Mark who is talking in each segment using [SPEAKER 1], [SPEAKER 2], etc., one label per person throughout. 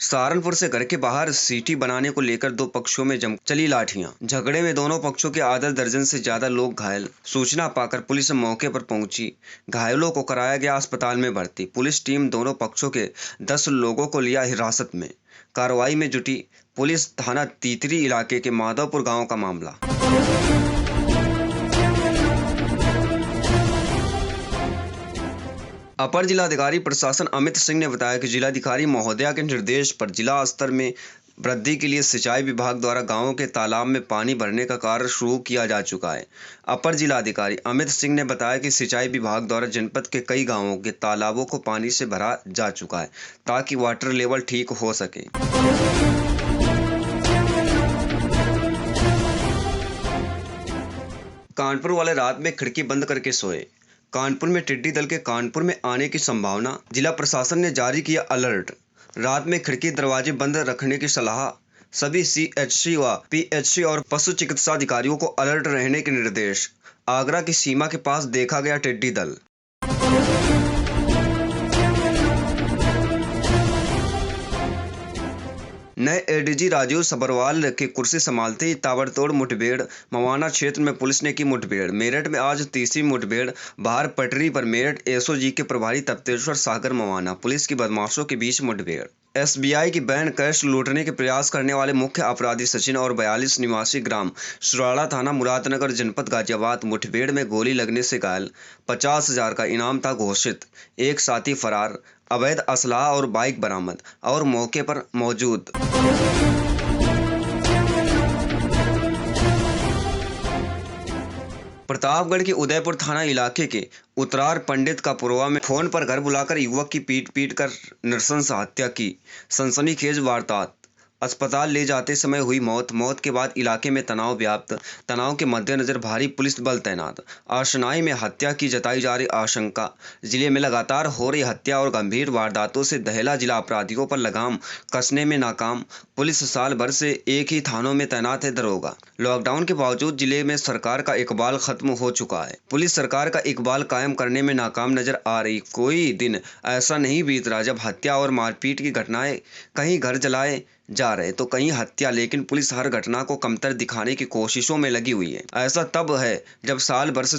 [SPEAKER 1] सहारनपुर से घर के बाहर सीटी बनाने को लेकर दो पक्षों में चली लाठियां। झगड़े में दोनों पक्षों के आधा दर्जन से ज्यादा लोग घायल। सूचना पाकर पुलिस मौके पर पहुंची। घायलों को कराया गया अस्पताल में भर्ती। पुलिस टीम दोनों पक्षों के 10 लोगों को लिया हिरासत में। कार्रवाई में जुटी पुलिस। थाना तीतरी इलाके के माधवपुर गाँव का मामला। अपर जिलाधिकारी प्रशासन अमित सिंह ने बताया कि जिलाधिकारी महोदया के निर्देश पर जिला स्तर में वृद्धि के लिए सिंचाई विभाग द्वारा गांवों के तालाब में पानी भरने का कार्य शुरू किया जा चुका है। अपर जिलाधिकारी अमित सिंह ने बताया कि सिंचाई विभाग द्वारा जनपद के कई गांवों के तालाबों को पानी से भरा जा चुका है ताकि वाटर लेवल ठीक हो सके। कानपुर वाले रात में खिड़की बंद करके सोए। कानपुर में टिड्डी दल के कानपुर में आने की संभावना। जिला प्रशासन ने जारी किया अलर्ट। रात में खिड़की दरवाजे बंद रखने की सलाह। सभी सीएचसी व पीएचसी और पशु चिकित्सा अधिकारियों को अलर्ट रहने के निर्देश। आगरा की सीमा के पास देखा गया टिड्डी दल। नए एडीजी राजीव सब्रवाल के कुर्सी संभालते ही ताबड़तोड़ मुठभेड़। मवाना क्षेत्र में पुलिस ने की मुठभेड़। मेरठ में आज तीसरी मुठभेड़। बाहर पटरी पर मेरठ एसओजी के प्रभारी तप्तेश्वर सागर मवाना पुलिस की बदमाशों के बीच मुठभेड़। एसबीआई की बैंक कैश लूटने के प्रयास करने वाले मुख्य अपराधी सचिन और 42 निवासी ग्राम सुराड़ा थाना मुरादनगर जनपद गाजियाबाद मुठभेड़ में गोली लगने से घायल। 50,000 का इनाम था घोषित। एक साथी फरार। अवैध असलाह और बाइक बरामद और मौके पर मौजूद। प्रतापगढ़ के उदयपुर थाना इलाके के उत्तरार पंडित का पुरवा में फोन पर घर बुलाकर युवक की पीट कर नृशंस हत्या की। सनसनीखेज वारदात। अस्पताल ले जाते समय हुई मौत के बाद इलाके में तनाव व्याप्त। तनाव के मद्देनजर भारी पुलिस बल तैनात। आशनाई में हत्या की जताई जा रही आशंका। जिले में लगातार हो रही हत्या और गंभीर वारदातों से दहला जिला अपराधियों पर लगाम कसने में नाकाम। पुलिस साल भर से एक ही थानों में तैनात है दरोगा। लॉकडाउन के बावजूद जिले में सरकार का इकबाल खत्म हो चुका है। पुलिस सरकार का इकबाल कायम करने में नाकाम नजर आ रही। कोई दिन ऐसा नहीं बीत रहा जब हत्या और मारपीट की घटनाएं कहीं घर जलाए जा रहे तो कहीं हत्या, लेकिन पुलिस हर घटना को कमतर दिखाने की कोशिशों में लगी हुई है। ऐसा तब है जब साल भर से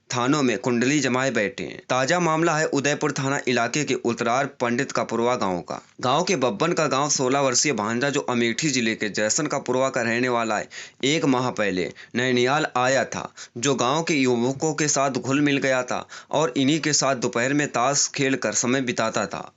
[SPEAKER 1] थानों में कुंडली जमाए बैठे हैं। ताजा मामला है उदयपुर थाना इलाके के उत्तरार पंडित का पुरवा गांव का। गांव के बब्बन का गांव 16 वर्षीय भांजा जो अमेठी जिले के जैसन का पुरवा का रहने वाला है, 1 माह पहले नैनियाल आया था, जो गांव के युवकों के साथ घुल मिल गया था और इन्हीं के साथ दोपहर में ताश खेल कर समय बिताता था।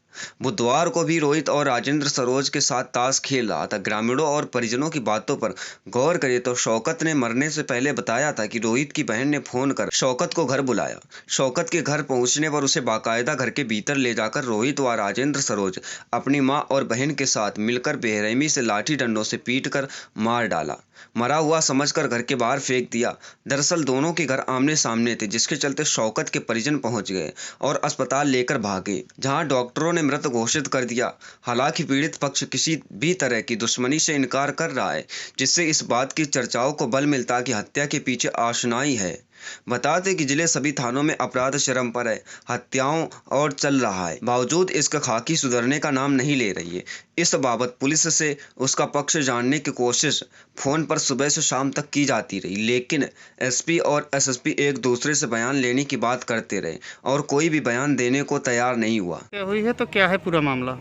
[SPEAKER 1] बुधवार को भी रोहित और राजेंद्र सरोज के साथ ताश खेल रहा था। ग्रामीणों और परिजनों की बातों पर गौर करें तो शौकत ने मरने से पहले बताया था कि रोहित की बहन ने फोन कर शौकत को घर बुलाया। शौकत के घर पहुंचने पर उसे बाकायदा घर के भीतर ले जाकर रोहित व राजेंद्र सरोज अपनी मां और बहन के साथ मिलकर बेरहमी से लाठी डंडों से पीट कर मार डाला। मरा हुआ समझकर घर के बाहर फेंक दिया। दरअसल दोनों के घर आमने सामने थे, जिसके चलते शौकत के परिजन पहुंच गए और अस्पताल लेकर भागे, जहां डॉक्टरों ने मृत घोषित कर दिया। हालांकि पीड़ित पक्ष किसी भी तरह की दुश्मनी से इनकार कर रहा है, जिससे इस बात की चर्चाओं को बल मिलता कि हत्या के पीछे आशनाई है। बता दें कि जिले सभी थानों में अपराध चरम पर है। हत्याओं और चल रहा है, बावजूद इसका खाकी सुधरने का नाम नहीं ले रही है। इस बाबत पुलिस से उसका पक्ष जानने की कोशिश फोन पर सुबह से शाम तक की जाती रही, लेकिन एसपी और एसएसपी एक दूसरे से बयान लेने की बात करते रहे और कोई भी बयान देने को तैयार नहीं हुआ।
[SPEAKER 2] क्या हुई है तो क्या है पूरा मामला?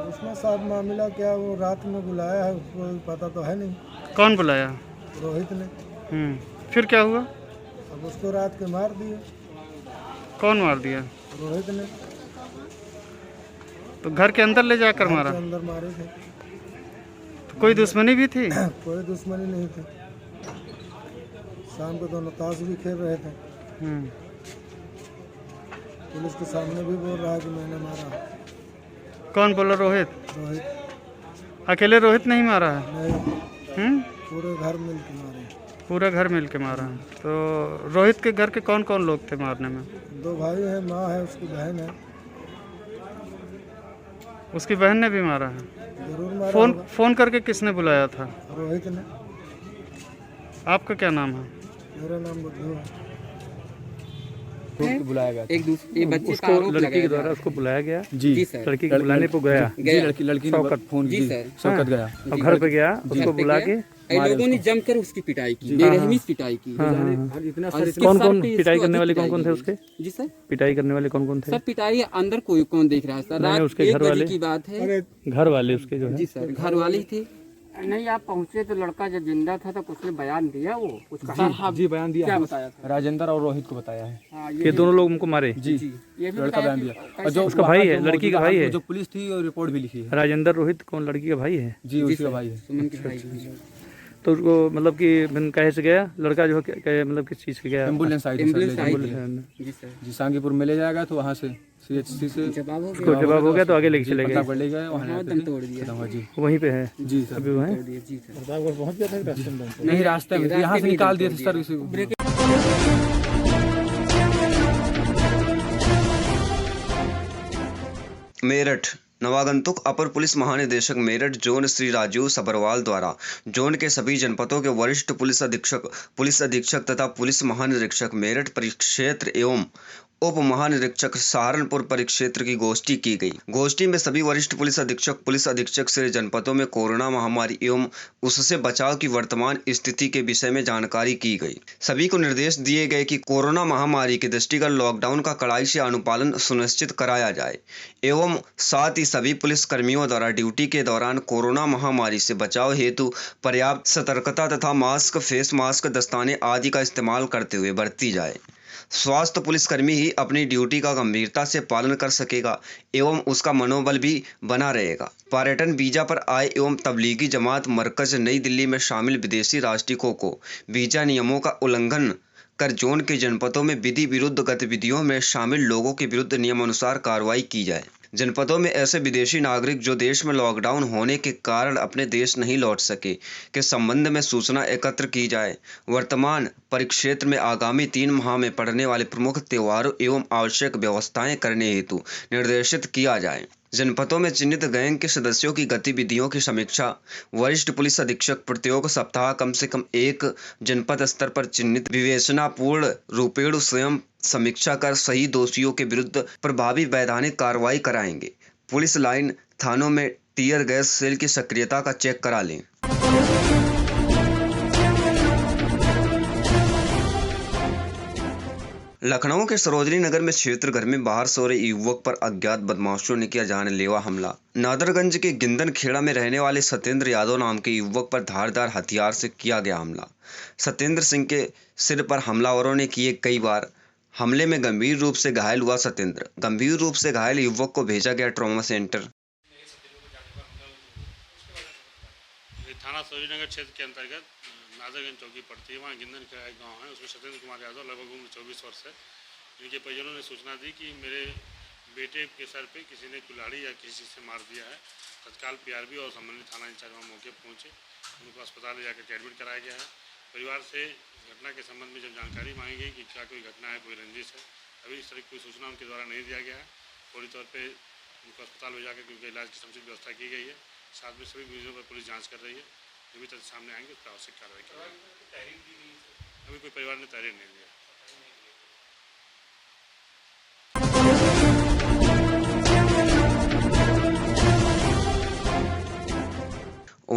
[SPEAKER 3] उसमें साहब मामला क्या, वो रात में बुलाया है, उसको पता तो है नहीं।
[SPEAKER 2] कौन बुलाया?
[SPEAKER 3] रोहित ने।
[SPEAKER 2] फिर क्या हुआ?
[SPEAKER 3] अब उसको रात के मार दिए।
[SPEAKER 2] कौन मार दिया?
[SPEAKER 3] रोहित ने।
[SPEAKER 2] तो घर के अंदर ले जाकर मारा?
[SPEAKER 3] अंदर मारे थे।
[SPEAKER 2] तो कोई दुश्मनी भी थी?
[SPEAKER 3] कोई दुश्मनी नहीं थी। शाम को दोनों ताश भी खेल रहे थे। पुलिस के सामने भी बोल रहा है कि मैंने मारा।
[SPEAKER 2] कौन बोला? रोहित?
[SPEAKER 3] रोहित।
[SPEAKER 2] अकेले रोहित नहीं मारा है?
[SPEAKER 3] नहीं। पूरे घर मिल के मारे।
[SPEAKER 2] पूरा घर मिल के मारा है। तो रोहित के घर के कौन कौन लोग थे मारने में?
[SPEAKER 3] 2 भाई है, माँ है, उसकी बहन है।
[SPEAKER 2] उसकी बहन ने भी मारा है?
[SPEAKER 3] जरूर मारा।
[SPEAKER 2] फोन करके किसने बुलाया था?
[SPEAKER 3] रोहित ने।
[SPEAKER 2] आपका क्या नाम है?
[SPEAKER 3] मेरा नाम बुद्धू है।
[SPEAKER 4] बुलाया गया था।
[SPEAKER 5] एक दूसरे ये बच्चे का
[SPEAKER 2] उसको
[SPEAKER 5] आरोप
[SPEAKER 2] लड़की
[SPEAKER 5] लगाया
[SPEAKER 2] के
[SPEAKER 5] जा
[SPEAKER 2] द्वारा उसको बुलाया गया,
[SPEAKER 4] जी
[SPEAKER 5] जी सर
[SPEAKER 2] लड़की के बुलाने पर गया,
[SPEAKER 4] जी लड़की ने
[SPEAKER 2] शौकत।
[SPEAKER 4] फोन
[SPEAKER 5] जी
[SPEAKER 4] जी
[SPEAKER 5] सर।
[SPEAKER 4] शौकत गया।
[SPEAKER 2] और घर पे गया, उसको बुला के
[SPEAKER 5] इन लोगों ने जमकर उसकी पिटाई की, बेरहमी से पिटाई की।
[SPEAKER 4] इतना
[SPEAKER 5] और इसके
[SPEAKER 2] कौन
[SPEAKER 5] सर
[SPEAKER 2] कौन
[SPEAKER 5] पे
[SPEAKER 2] पिटाई
[SPEAKER 5] इसको
[SPEAKER 2] करने वाले
[SPEAKER 5] अधिक
[SPEAKER 2] कौन कौन थे
[SPEAKER 5] पिटाई
[SPEAKER 2] उसके?
[SPEAKER 5] की। जी सर
[SPEAKER 2] पिटाई करने वाले कौन कौन थे?
[SPEAKER 5] सर पिटाई अंदर कोई कौन देख रहा है सर?
[SPEAKER 2] नहीं,
[SPEAKER 5] रात
[SPEAKER 2] उसके
[SPEAKER 5] 1
[SPEAKER 2] घर
[SPEAKER 5] बजे
[SPEAKER 2] वाले?
[SPEAKER 5] की बात है।
[SPEAKER 2] घर वाले उसके जो है।
[SPEAKER 5] जी सर घर वाले ही थे।
[SPEAKER 6] नहीं, आप पहुंचे तो लड़का जब जिंदा था तो उसने बयान दिया, वो कुछ कहा?
[SPEAKER 5] सर हाँ
[SPEAKER 4] जी बयान दिया
[SPEAKER 5] क्या
[SPEAKER 4] है।
[SPEAKER 5] बताया था?
[SPEAKER 4] राजेंद्र और रोहित को बताया है
[SPEAKER 6] हाँ,
[SPEAKER 2] ये दोनों लोग उनको मारे?
[SPEAKER 4] जी
[SPEAKER 6] ये भी
[SPEAKER 4] लड़का
[SPEAKER 6] बताया
[SPEAKER 4] बयान
[SPEAKER 6] कि
[SPEAKER 4] दिया। और जो
[SPEAKER 2] उसका भाई है,
[SPEAKER 4] जो
[SPEAKER 2] लड़की का
[SPEAKER 4] मौजूदा
[SPEAKER 2] भाई है?
[SPEAKER 4] जो पुलिस थी और रिपोर्ट भी लिखी है।
[SPEAKER 2] राजेंद्र रोहित कौन लड़की का भाई है?
[SPEAKER 4] जी उसका भाई है।
[SPEAKER 5] सुमन के भाई जी।
[SPEAKER 2] तो उसको मतलब कि बिन कहे से गया लड़का जो है, मतलब किस चीज़ से गया?
[SPEAKER 4] एम्बुलेंस आई थी सर,
[SPEAKER 5] एम्बुलेंस
[SPEAKER 4] लेके।
[SPEAKER 5] आई थी। जी सर
[SPEAKER 4] जी सांगीपुर में ले जाएगा तो वहाँ से CHC से
[SPEAKER 5] जवाब हो
[SPEAKER 2] उसको जवाब हो गया तो आगे लेके चले गए,
[SPEAKER 4] प्रतापगढ़ ले गए, वहाँ
[SPEAKER 5] गया दम तोड़ दिया।
[SPEAKER 4] खत्म हुआ। जी
[SPEAKER 2] वहीं पे है
[SPEAKER 4] जी सर
[SPEAKER 2] अभी वो है।
[SPEAKER 5] तोड़ दिया जी सर।
[SPEAKER 3] प्रतापगढ़ पहुंच गया था रास्ते में।
[SPEAKER 4] नहीं रास्ते में यहाँ से निकाल दिया था सर उसी को।
[SPEAKER 1] मेरठ नवागंतुक अपर पुलिस महानिदेशक मेरठ जोन श्री राजीव सबरवाल द्वारा जोन के सभी जनपदों के वरिष्ठ पुलिस अधीक्षक तथा पुलिस महानिरीक्षक मेरठ परिक्षेत्र एवं उप महानिरीक्षक सहारनपुर परिक्षेत्र की गोष्ठी की गई। गोष्ठी में सभी वरिष्ठ पुलिस अधीक्षक से जनपदों में कोरोना महामारी एवं उससे बचाव की वर्तमान स्थिति के विषय में जानकारी की गई। सभी को निर्देश दिए गए कि कोरोना महामारी के दृष्टिगत लॉकडाउन का कड़ाई से अनुपालन सुनिश्चित कराया जाए एवं साथ ही सभी पुलिस कर्मियों द्वारा ड्यूटी के दौरान कोरोना महामारी से बचाव हेतु पर्याप्त सतर्कता तथा मास्क, फेस मास्क, दस्ताने आदि का इस्तेमाल करते हुए बरती जाए। स्वास्थ्य पुलिसकर्मी ही अपनी ड्यूटी का गंभीरता से पालन कर सकेगा एवं उसका मनोबल भी बना रहेगा। पर्यटन वीजा पर आए एवं तबलीगी जमात मरकज नई दिल्ली में शामिल विदेशी राष्ट्रिकों को वीजा नियमों का उल्लंघन कर जोन के जनपदों में विधि विरुद्ध गतिविधियों में शामिल लोगों के विरुद्ध नियमानुसार कार्रवाई की जाए। जनपदों में ऐसे विदेशी नागरिक जो देश में लॉकडाउन होने के कारण अपने देश नहीं लौट सके के संबंध में सूचना एकत्र की जाए। वर्तमान परिक्षेत्र में आगामी 3 माह में पड़ने वाले प्रमुख त्योहारों एवं आवश्यक व्यवस्थाएं करने हेतु निर्देशित किया जाए। जनपदों में चिन्हित गैंग के सदस्यों की गतिविधियों की समीक्षा वरिष्ठ पुलिस अधीक्षक प्रत्येक सप्ताह कम से कम एक जनपद स्तर पर चिन्हित विवेचनापूर्ण रूपेण स्वयं समीक्षा कर सही दोषियों के विरुद्ध प्रभावी वैधानिक कार्रवाई कराएंगे। पुलिस लाइन थानों में टीयर गैस सेल की सक्रियता का चेक करा लें। लखनऊ के सरोजनी नगर में क्षेत्र घर में बाहर सो रहे युवक पर अज्ञात बदमाशों ने किया जानलेवा हमला। नादरगंज के गिंदन खेड़ा में रहने वाले सत्येंद्र यादव नाम के युवक पर धारदार हथियार से किया गया हमला। सत्येंद्र सिंह के सिर पर हमलावरों ने किए कई बार हमले में गंभीर रूप से घायल हुआ सत्येंद्र। गंभीर रूप से घायल युवक को भेजा गया ट्रॉमा सेंटर।
[SPEAKER 7] थाना सरोजनीनगर क्षेत्र के अंतर्गत नादरगंज चौकी पड़ती है, वहाँ गिंदन खेड़ा एक गाँव है, उसमें सत्येंद्र कुमार यादव लगभग उम्र 24 वर्ष है। इनके परिजनों ने सूचना दी कि मेरे बेटे के सर पे किसी ने कुल्हाड़ी या किसी चीज़ से मार दिया है। तत्काल PRB और संबंधित थाना इंचार्ज वहाँ मौके पर पहुँचे, उनको अस्पताल ले जाकर एडमिट कराया गया है। परिवार से घटना के संबंध में जब जानकारी मांगी गई कि क्या कोई घटना है, कोई रंजिश है, अभी इस तरह की कोई सूचना उनके द्वारा नहीं दिया गया है। फौरी तौर पर उनको अस्पताल ले जाकर उनके इलाज की समुचित व्यवस्था की गई है। साथ में सभी विषयों पर पुलिस जाँच कर रही है। जो भी तथ्य सामने आएंगे उस पर आवश्यक कार्रवाई की जाएगी। अभी कोई परिवार ने तहरीर नहीं दिया।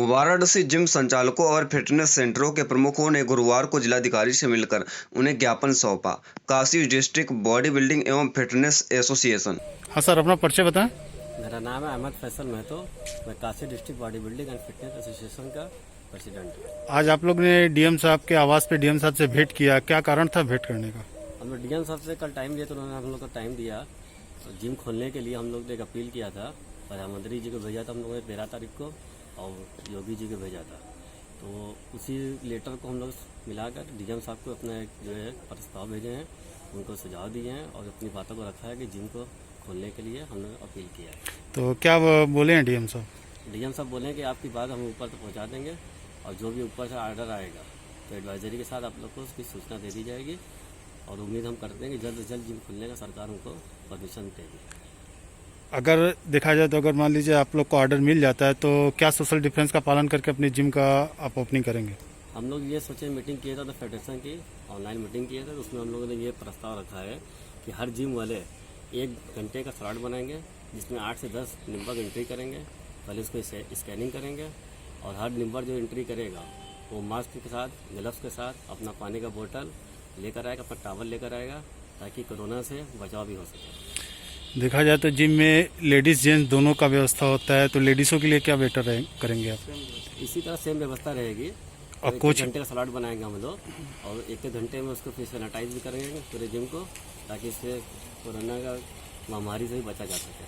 [SPEAKER 1] वाराणसी जिम संचालकों और फिटनेस सेंटरों के प्रमुखों ने गुरुवार को जिलाधिकारी से मिलकर उन्हें ज्ञापन सौंपा। काशी डिस्ट्रिक्ट बॉडी बिल्डिंग एवं फिटनेस एसोसिएशन।
[SPEAKER 2] हाँ सर, अपना परिचय बताएं।
[SPEAKER 8] मेरा नाम है अहमद फैसल महतो, मैं Kashi district body building and fitness association का प्रेसिडेंट हूँ।
[SPEAKER 2] आज आप लोग ने डीएम साहब के आवास पे डीएम साहब से भेंट किया, क्या कारण था भेंट करने का?
[SPEAKER 8] हम लोग डीएम साहब से कल टाइम दिया तो उन्होंने हम लोग को टाइम दिया। तो जिम खोलने के लिए हम लोग ने एक अपील किया था, प्रधानमंत्री जी को भेजा था हम लोगों ने 13 तारीख को और योगी जी को भेजा था। तो उसी लेटर को हम लोग मिलाकर डीएम साहब को अपना एक जो है प्रस्ताव भेजे हैं, उनको सुझाव दिए हैं और अपनी बातों को रखा है कि जिम को खोलने के लिए हम लोग अपील किया है।
[SPEAKER 2] तो क्या वो बोले हैं डीएम साहब?
[SPEAKER 8] डीएम साहब बोले कि आपकी बात हम ऊपर तक पहुंचा देंगे और जो भी ऊपर से ऑर्डर आएगा तो एडवाइजरी के साथ आप लोग को उसकी सूचना दे दी जाएगी और उम्मीद हम करते हैं कि जल्द से जल्द जिम खुलने का सरकार उनको परमिशन देगी।
[SPEAKER 2] अगर देखा जाए तो अगर मान लीजिए आप लोग को ऑर्डर मिल जाता है तो क्या सोशल डिफरेंस का पालन करके अपनी जिम का आप ओपनिंग करेंगे?
[SPEAKER 8] हम लोग ये सोचे मीटिंग किए थे तो फेडरेशन की ऑनलाइन मीटिंग किए थे, तो उसमें हम लोगों ने ये प्रस्ताव रखा है कि हर जिम वाले 1 घंटे का स्लॉट बनाएंगे जिसमें 8 से 10 नंबर एंट्री करेंगे। पहले उसको स्कैनिंग करेंगे और हर नंबर जो एंट्री करेगा वो मास्क के साथ, ग्लव्स के साथ, अपना पानी का बोतल लेकर आएगा, अपना टॉवल लेकर आएगा, ताकि कोरोना से बचाव भी हो सके।
[SPEAKER 9] देखा जाए तो जिम में लेडीज़ जेंट्स दोनों का व्यवस्था होता है, तो लेडीज़ों के लिए क्या बेटर करेंगे आप?
[SPEAKER 8] इसी तरह सेम व्यवस्था रहेगी।
[SPEAKER 9] और
[SPEAKER 8] तो
[SPEAKER 9] कोच
[SPEAKER 8] 1 घंटे का स्लॉट बनाएंगे हम लोग और 1 घंटे में उसको फिर सैनिटाइज भी करेंगे पूरे जिम को, ताकि इससे कोरोना का महामारी से भी बचा जा सके।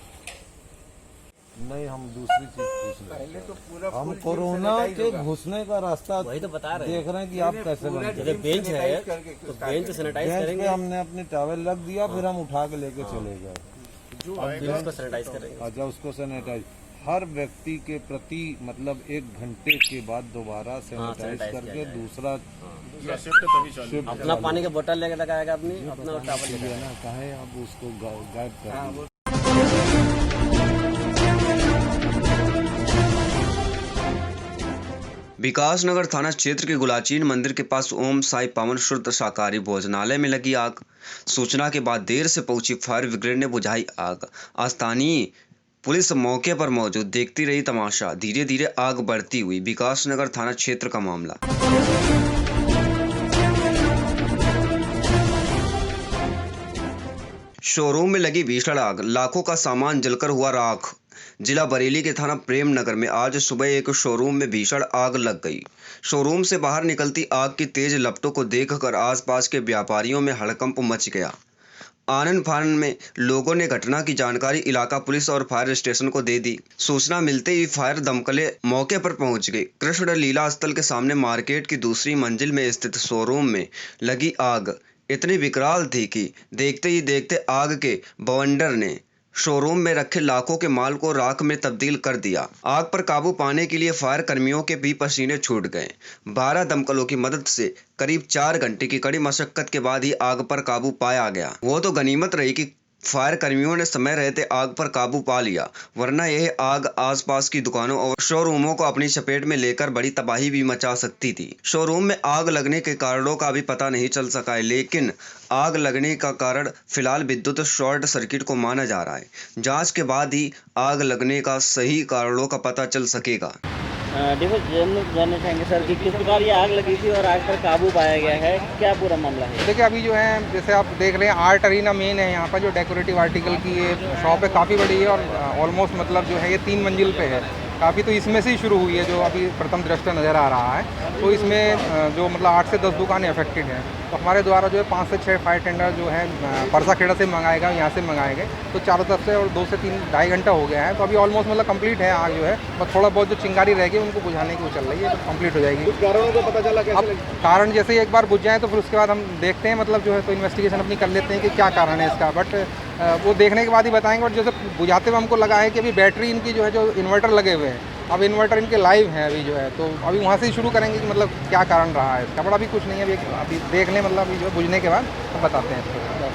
[SPEAKER 10] नहीं, हम दूसरी चीज पूछ रहे हैं। हम कोरोना के घुसने का रास्ता
[SPEAKER 8] वही तो बता रहे
[SPEAKER 10] देख रहे हैं कि आप कैसे बन
[SPEAKER 8] जैसे बेंच है तो बेंच सैनिटाइज
[SPEAKER 10] बेंच
[SPEAKER 8] करेंगे।
[SPEAKER 10] पे हमने अपनी टॉवल रख दिया, फिर हम उठा के लेके चले गए।
[SPEAKER 8] बेंच को सैनिटाइज करेंगे।
[SPEAKER 10] अच्छा, उसको सैनिटाइज हर व्यक्ति के प्रति मतलब 1 घंटे के बाद दोबारा सैनिटाइज करके दूसरा
[SPEAKER 8] अपना पानी का बोतल लेकर लगाएगा, अपना टॉवल लेकर
[SPEAKER 10] ना कहे अब उसको गायब कर दिया।
[SPEAKER 1] विकासनगर थाना क्षेत्र के गुलाचीन मंदिर के पास ओम साई पावन शुद्ध शाकाहारी भोजनालय में लगी आग। सूचना के बाद देर से पहुंची फायर ब्रिगेड ने बुझाई आग। स्थानीय पुलिस मौके पर मौजूद देखती रही तमाशा। धीरे धीरे आग बढ़ती हुई। विकासनगर थाना क्षेत्र का मामला। शोरूम में लगी भीषण आग, लाखों का सामान जलकर हुआ राख। जिला बरेली के थाना प्रेम नगर में आज सुबह एक शोरूम में भीषण आग लग गई। शोरूम से बाहर निकलती आग की तेज लपटों को देखकर आसपास के व्यापारियों में हड़कंप मच गया। आनन फानन में लोगों ने घटना की जानकारी इलाका पुलिस और फायर स्टेशन को दे दी। सूचना मिलते ही फायर दमकलें मौके पर पहुंच गई। कृष्ण लीला स्थल के सामने मार्केट की दूसरी मंजिल में स्थित शोरूम में लगी आग इतनी विकराल थी कि देखते ही देखते आग के बवंडर ने शोरूम में रखे लाखों के माल को राख में तब्दील कर दिया। आग पर काबू पाने के लिए फायर कर्मियों के भी पसीने छूट गए। 12 दमकलों की मदद से करीब 4 घंटे की कड़ी मशक्कत के बाद ही आग पर काबू पाया गया। वो तो गनीमत रही कि फायर कर्मियों ने समय रहते आग पर काबू पा लिया, वरना यह आग आसपास की दुकानों और शोरूमों को अपनी चपेट में लेकर बड़ी तबाही भी मचा सकती थी। शोरूम में आग लगने के कारणों का भी पता नहीं चल सका है, लेकिन आग लगने का कारण फिलहाल विद्युत शॉर्ट सर्किट को माना जा रहा है। जांच के बाद ही आग लगने का सही कारणों का पता चल सकेगा।
[SPEAKER 11] देखो, जानना चाहेंगे सर कि किस प्रकार ये आग लगी थी और आग पर काबू पाया गया है, क्या पूरा मामला है?
[SPEAKER 12] देखिए, अभी जो है जैसे आप देख रहे हैं आर्ट अरीना मेन है यहाँ पर, जो डेकोरेटिव आर्टिकल की ये शॉप है, काफ़ी बड़ी है और ऑलमोस्ट मतलब जो है ये 3 मंजिल पे है काफ़ी। तो इसमें से ही शुरू हुई है जो अभी प्रथम दृष्टया नज़र आ रहा है। तो इसमें जो मतलब 8 से 10 दुकानें अफेक्टेड हैं। तो हमारे द्वारा जो है 5 से 6 फायर टेंडर जो है परसाखेड़ा से मंगाए गए, यहाँ से मंगाए गए। तो चारों तरफ से और 2 से 3-2.5 घंटा हो गया है। तो अभी ऑलमोस्ट मतलब कंप्लीट है आग जो है, बस थोड़ा बहुत जो चिंगारी रह गई उनको बुझाने की वो चल रही है, तो कंप्लीट हो जाएगी।
[SPEAKER 10] कारणों को पता चला
[SPEAKER 12] अब कारण जैसे ही एक बार बुझ जाए तो फिर उसके बाद हम देखते हैं मतलब जो है तो इन्वेस्टिगेशन अपनी कर लेते हैं कि क्या कारण है इसका, बट वो देखने के बाद ही बताएंगे। और जैसे बुझाते हुए हमको लगा है कि अभी बैटरी इनकी जो है, जो इन्वर्टर लगे हुए हैं, अब इन्वर्टर इनके लाइव हैं अभी जो है, तो अभी वहाँ से ही शुरू करेंगे कि मतलब क्या कारण रहा है इसका। बड़ा भी कुछ नहीं है, अभी देख लें मतलब अभी जो बुझने के बाद हम बताते हैं इसको।